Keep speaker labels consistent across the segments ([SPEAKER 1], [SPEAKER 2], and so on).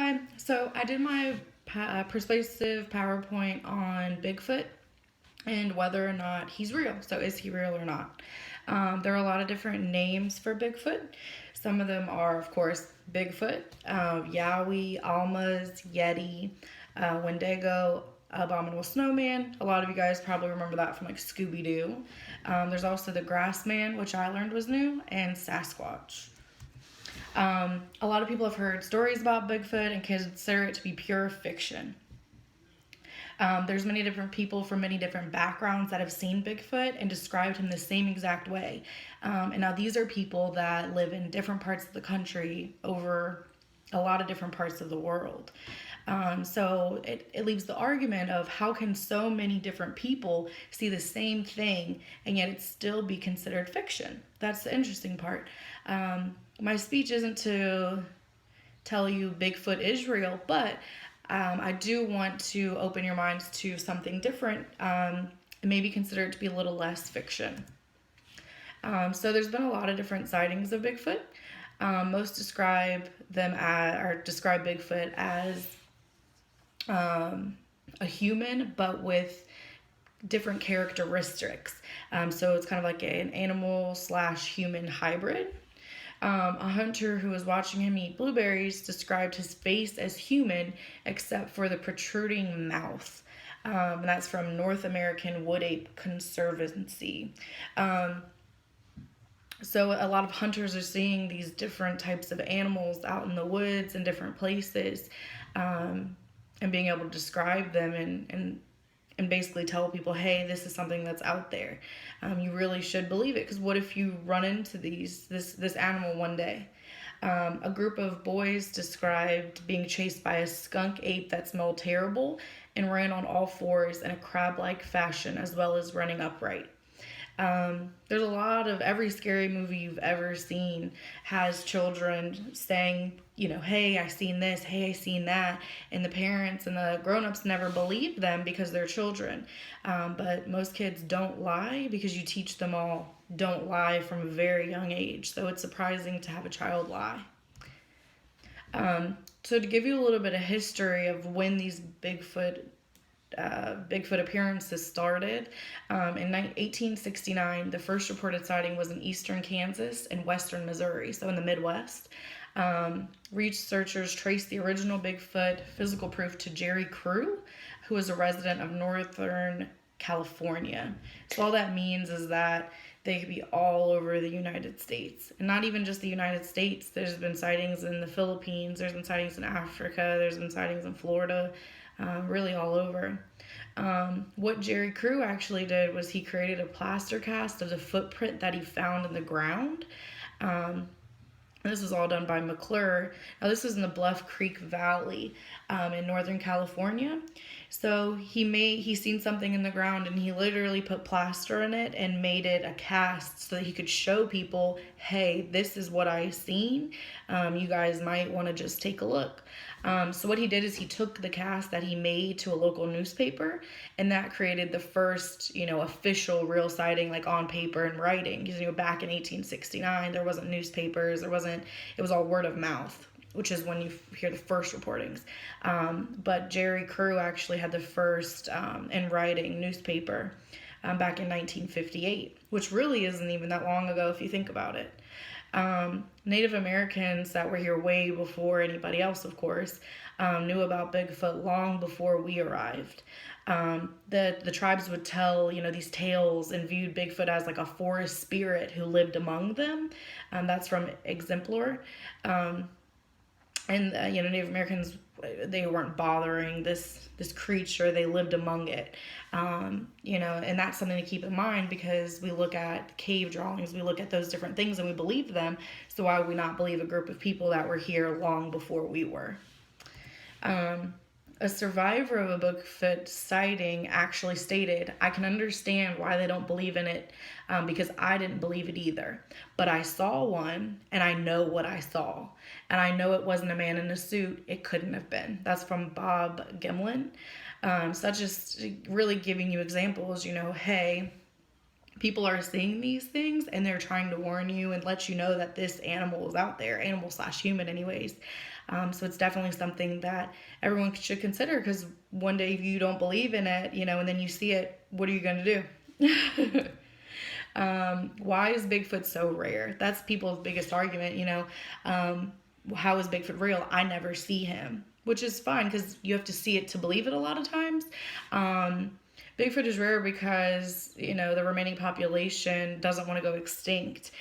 [SPEAKER 1] Hi. So I did my persuasive PowerPoint on Bigfoot and whether or not he's real. So is he real or not? There are a lot of different names for Bigfoot. Some of them are, of course, Bigfoot, Yowie, Almas, Yeti, Wendigo, Abominable Snowman. A lot of you guys probably remember that from like Scooby Doo. There's also the Grassman, which I learned was new, and Sasquatch. A lot of people have heard stories about Bigfoot and consider it to be pure fiction. There's many different people from many different backgrounds that have seen Bigfoot and described him the same exact way. And now these are people that live in different parts of the country over a lot of different parts of the world. So it leaves the argument of how can so many different people see the same thing and yet it still be considered fiction? That's the interesting part. My speech isn't to tell you Bigfoot is real, but I do want to open your minds to something different and maybe consider it to be a little less fiction. So there's been a lot of different sightings of Bigfoot. Most describe Bigfoot as a human, but with different characteristics. So it's kind of like an animal/human hybrid. A hunter who was watching him eat blueberries described his face as human except for the protruding mouth. And that's from North American Wood Ape Conservancy. So a lot of hunters are seeing these different types of animals out in the woods and different places, and being able to describe them and basically tell people, hey, this is something that's out there. You really should believe it, because what if you run into this animal one day? A group of boys described being chased by a skunk ape that smelled terrible and ran on all fours in a crab-like fashion, as well as running upright. There's a lot of every scary movie you've ever seen has children saying, hey, I seen this, hey, I seen that, and the parents and the grown-ups never believe them because they're children. But most kids don't lie because you teach them all don't lie from a very young age. So it's surprising to have a child lie. So to give you a little bit of history of when these Bigfoot appearances started. In 1869, the first reported sighting was in eastern Kansas and western Missouri, so in the Midwest. Researchers traced the original Bigfoot physical proof to Jerry Crew, who was a resident of Northern California. So all that means is that they could be all over the United States. And not even just the United States. There's been sightings in the Philippines, there's been sightings in Africa, there's been sightings in Florida, really all over. What Jerry Crew actually did was he created a plaster cast of the footprint that he found in the ground. This was all done by McClure. Now this was in the Bluff Creek Valley in Northern California. So he seen something in the ground and he literally put plaster in it and made it a cast so that he could show people, hey, this is what I seen. You guys might want to just take a look. So what he did is he took the cast that he made to a local newspaper, and that created the first, official real sighting, like on paper and writing. Because, back in 1869, there wasn't newspapers, it was all word of mouth, which is when you hear the first reportings. But Jerry Crew actually had the first in writing newspaper back in 1958, which really isn't even that long ago if you think about it. Native Americans that were here way before anybody else, of course, knew about Bigfoot long before we arrived. The tribes would tell, these tales and viewed Bigfoot as like a forest spirit who lived among them. That's from Exemplar. Native Americans, they weren't bothering this creature, they lived among it. And that's something to keep in mind, because we look at cave drawings, we look at those different things and we believe them. So why would we not believe a group of people that were here long before we were? A survivor of a Bigfoot sighting actually stated, I can understand why they don't believe in it, because I didn't believe it either. But I saw one, and I know what I saw. And I know it wasn't a man in a suit. It couldn't have been. That's from Bob Gimlin. So that's just really giving you examples, hey, people are seeing these things and they're trying to warn you and let you know that this animal is out there, animal slash human, anyways. So it's definitely something that everyone should consider, because one day if you don't believe in it, and then you see it, what are you going to do? Why is Bigfoot so rare? That's people's biggest argument. How is Bigfoot real? I never see him, which is fine because you have to see it to believe it a lot of times. Bigfoot is rare because, the remaining population doesn't want to go extinct.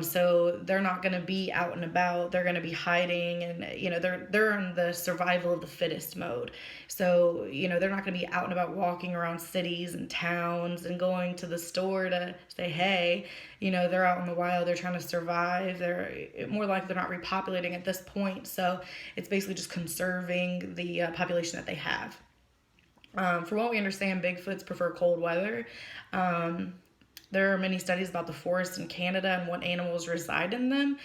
[SPEAKER 1] So they're not going to be out and about. They're going to be hiding, and, they're in the survival of the fittest mode. So, they're not going to be out and about walking around cities and towns and going to the store to say, hey, they're out in the wild. They're trying to survive. They're more likely they're not repopulating at this point. So it's basically just conserving the population that they have. From what we understand, Bigfoots prefer cold weather. There are many studies about the forests in Canada and what animals reside in them.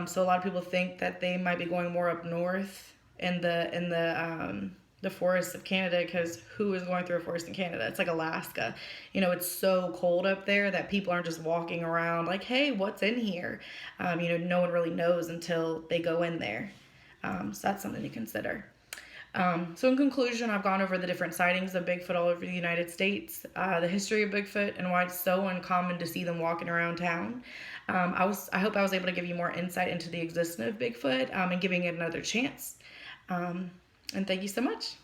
[SPEAKER 1] So a lot of people think that they might be going more up north in the forests of Canada, because who is going through a forest in Canada? It's like Alaska. It's so cold up there that people aren't just walking around like, hey, what's in here? No one really knows until they go in there. So that's something to consider. So in conclusion, I've gone over the different sightings of Bigfoot all over the United States, the history of Bigfoot, and why it's so uncommon to see them walking around town. I hope I was able to give you more insight into the existence of Bigfoot, and giving it another chance. And thank you so much.